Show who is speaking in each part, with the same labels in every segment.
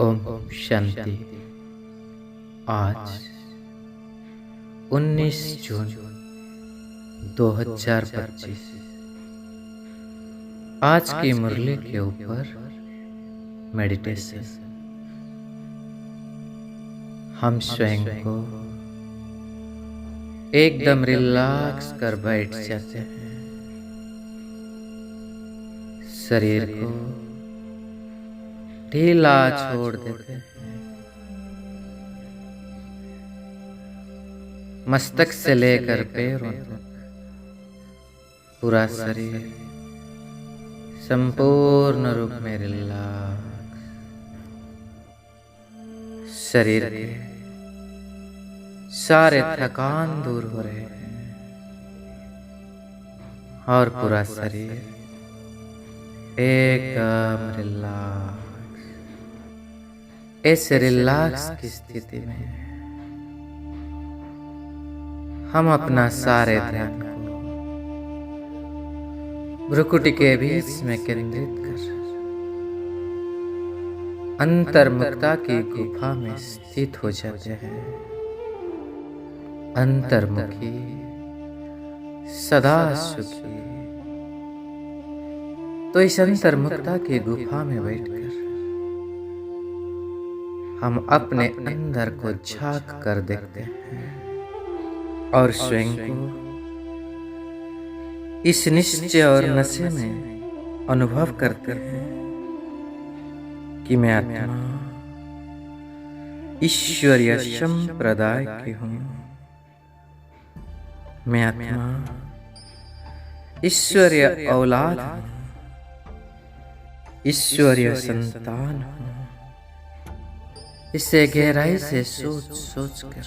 Speaker 1: ओम शांति। आज 19 जून 2025। आज की मुरली के ऊपर मेडिटेशन। हम स्वयं को एकदम रिलैक्स कर बैठ जाते हैं। शरीर को ढीला छोड़ देते हैं। मस्तक से लेकर पैरों तक पूरा शरीर संपूर्ण रूप में रिलैक्स। शरीर के सारे थकान दूर हो रहे हैं और पूरा शरीर एकदम रिलैक्स। इस रिलैक्स की स्थिति में हम अपना सारे ध्यान को भ्रुकुटी के बीच में केंद्रित कर अंतर्मुखता की गुफा में स्थित हो जाते हैं। अंतर्मुखी, सदा सुखी। तो इस अंतर्मुखता की गुफा में बैठकर हम अपने अंदर को झांक कर देखते हैं और स्वयं को इस निश्चय और नशे में अनुभव करते हैं कि मैं आत्मा ईश्वरीय संप्रदाय की हूँ। मैं आत्मा ईश्वरीय औलाद हूँ, ईश्वरीय संतान हूँ। इसे गहराई से सोच सोच कर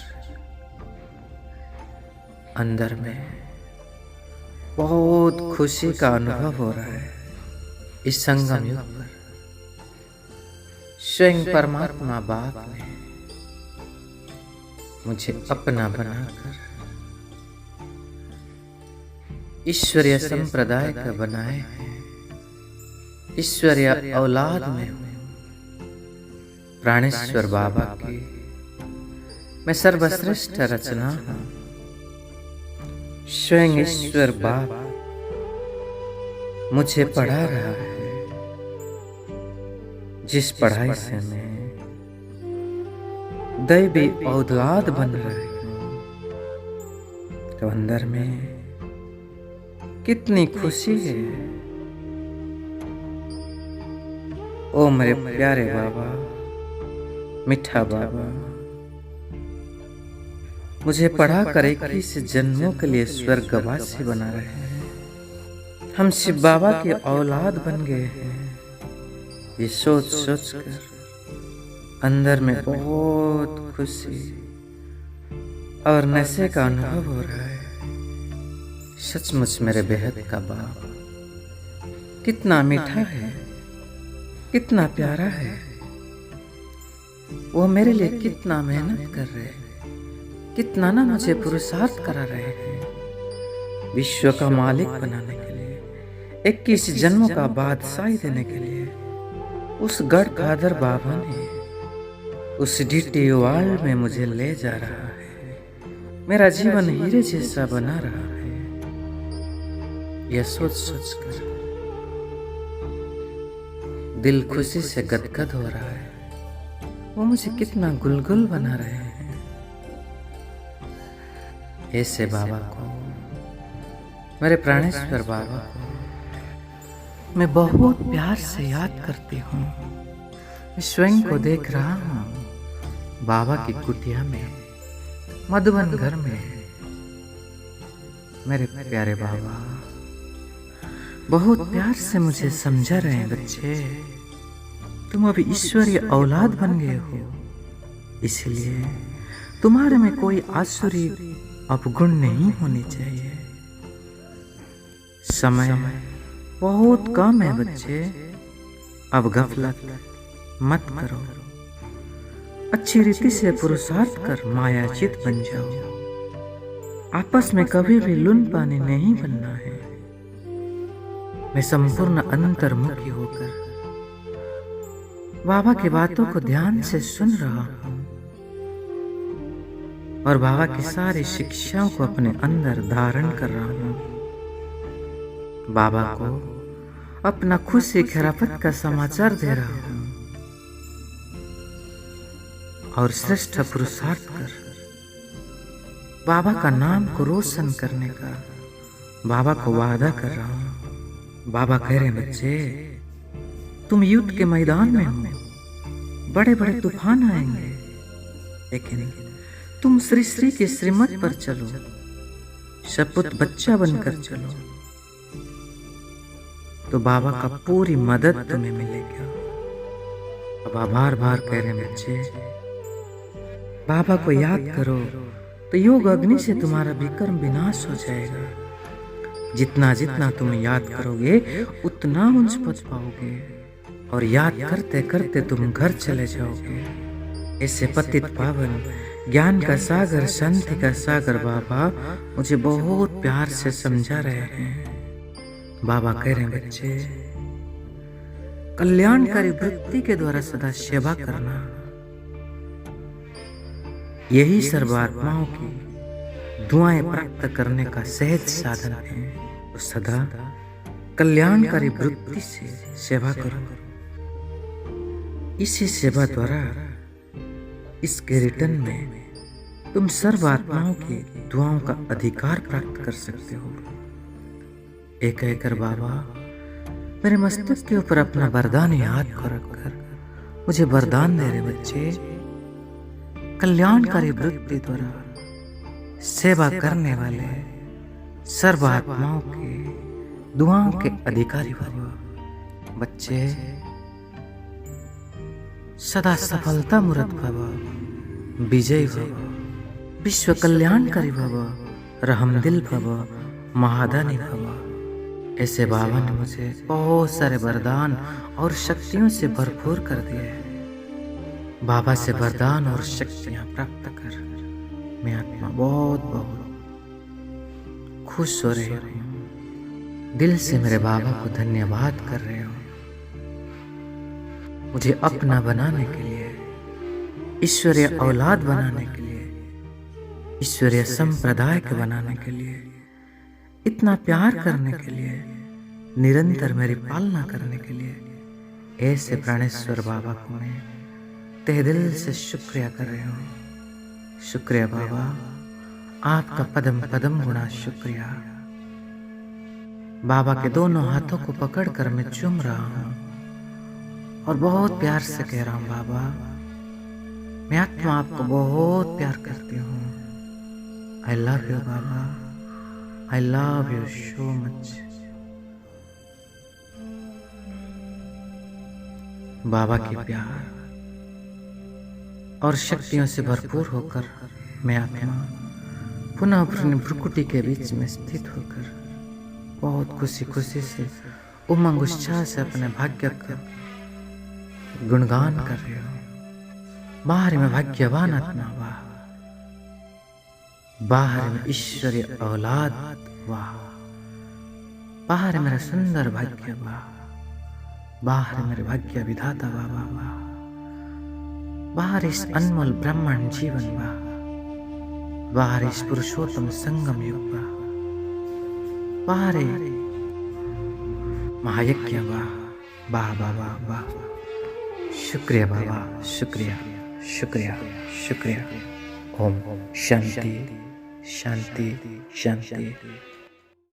Speaker 1: अंदर में बहुत खुशी का अनुभव हो रहा है। इस संगम युग पर स्वयं परमात्मा बाप ने मुझे अपना बनाकर ईश्वरीय संप्रदाय का बनाए हैं। ईश्वरीय औलाद में हूँ। प्राणेश्वर बाबा की मैं सर्वश्रेष्ठ रचना हूँ। स्वयं ईश्वर बाप मुझे पढ़ा रहा है। जिस पढ़ाई से मैं दैवी औलाद बन रही हूँ, तो अंदर में कितनी खुशी है। ओ मेरे प्यारे बाबा, मीठा बाबा, मुझे पढ़ा कर 21 जन्मों के लिए स्वर्गवासी बना रहे हैं। हम शिव बाबा के औलाद बन गए हैं। ये सोच सोच कर अंदर में बहुत खुशी और नशे का अनुभव हो रहा है। सचमुच मेरे बेहद का बाप कितना मीठा है, कितना प्यारा है। वो मेरे लिए कितना मेहनत कर रहे हैं, कितना ना मुझे पुरुषार्थ करा रहे हैं विश्व का मालिक बनाने के लिए, 21 जन्मों का बादशाही देने के लिए। उस गढ़ कादर बाबा ने उस डिटी वर्ल्ड में मुझे ले जा रहा है। मेरा जीवन हीरे जैसा बना रहा है। यह सोच सोच कर दिल खुशी से गदगद हो रहा है। वो मुझे कितना गुलगुल बना रहे हैं। ऐसे बाबा को, मेरे प्राणेश्वर बाबा को मैं बहुत प्यार से याद करती हूँ। मैं स्वयं को देख रहा हूँ बाबा की कुटिया में, मधुबन घर में। मेरे प्यारे बाबा बहुत प्यार से मुझे समझा रहे हैं, बच्चे तुम अभी ईश्वरीय औलाद बन गए हो, इसलिए तुम्हारे में कोई आसुरी अपगुण नहीं होनी चाहिए। समय बहुत कम है बच्चे, अब गफलत मत करो। अच्छी रीति से पुरुषार्थ कर मायाचित बन जाओ। आपस में कभी भी लुन पानी नहीं बनना है। मैं संपूर्ण अंतर्मुखी होकर बाबा की बातों को ध्यान से सुन रहा हूँ और बाबा की सारी शिक्षाओं को अपने अंदर धारण कर रहा हूँ। बाबा को अपना खुशी खिरापत का समाचार दे रहा हूँ और श्रेष्ठ पुरुषार्थ कर बाबा का नाम को रोशन करने का बाबा को वादा कर रहा हूँ। बाबा कह रहे बच्चे, तुम युद्ध के मैदान में हो, बड़े बड़े तूफान आएंगे, लेकिन तुम श्री श्री के श्रीमत पर चलो, शपथ बच्चा बनकर चलो, तो बाबा का पूरी मदद तुम्हें मिलेगी। बाबा बार बार कह रहे बच्चे, बाबा को याद करो तो योग अग्नि से तुम्हारा विकर्म विनाश हो जाएगा। जितना जितना तुम याद करोगे उतना उच्च पद पाओगे और याद करते करते तुम घर चले जाओगे। ऐसे पतित पावन ज्ञान का सागर, शांति का सागर बाबा मुझे बहुत प्यार से समझा रहे हैं। बाबा कह रहे हैं बच्चे, कल्याणकारी वृत्ति के द्वारा सदा सेवा करना, यही सर्वात्माओं की दुआएं प्राप्त करने का सहज साधन है। तो सदा कल्याणकारी वृत्ति से सेवा करो। इसी सेवा द्वारा इसके रिटर्न में तुम सर्वात्माओं की दुआओं का अधिकार प्राप्त कर सकते हो। एक कहकर बाबा मेरे मस्तक के ऊपर अपना वरदान याद को रखकर मुझे वरदान दे रहे बच्चे, कल्याणकारी वृत्ति द्वारा सेवा करने वाले सर्वात्माओं के दुआओं के अधिकारी भव। बच्चे सदा सफलता मूर्त भव, विजय भव, विश्व कल्याणकारी भव, रहमदिल भव, महादानी भव। ऐसे बाबा ने मुझे बहुत सारे वरदान और शक्तियों से भरपूर कर दिए। बाबा से वरदान और शक्तियां प्राप्त कर मैं आत्मा बहुत बहुत खुश हो रही हूँ। दिल से मेरे बाबा को धन्यवाद कर रहे हो। मुझे अपना बनाने के लिए, ईश्वरीय औलाद बनाने के लिए, ईश्वरीय संप्रदाय के बनाने के लिए, इतना प्यार करने के लिए, निरंतर मेरी पालना करने के लिए ऐसे प्राणेश्वर बाबा को मैं तहे दिल से शुक्रिया कर रहे हूँ। शुक्रिया बाबा, आपका पदम पदम गुना शुक्रिया। बाबा के दोनों हाथों को पकड़कर मैं चूम रहा हूँ और बहुत प्यार से कह रहा हूँ, बाबा मैं आत्मा आपको बहुत प्यार करती हूँ। आई लव यू बाबा, I love you so much. बाबा की प्यार और शक्तियों से भरपूर होकर मैं आत्मा पुनः अपनी भ्रुकुटी के बीच में स्थित होकर बहुत खुशी खुशी से उमंग उत्साह से अपने भाग्य का गुणगान कर रही हूँ। बाहर में भाग्यवान आत्मा वाह, बाहर में ईश्वरीय औलाद वाह, बाहर मेरा सुंदर भाग्य वाह, बाहर मेरे भाग्य विधाता वाह वाह वाह, बाहर इस अनमोल ब्रह्मांड जीवन वाह, बाहर इस पुरुषोत्तम संगम युग वाह, बाहर महायज्ञ वाह वाह वाह वाह वाह। शुक्रिया बाबा, शुक्रिया शुक्रिया शुक्रिया। ओम शांति शांति शांति।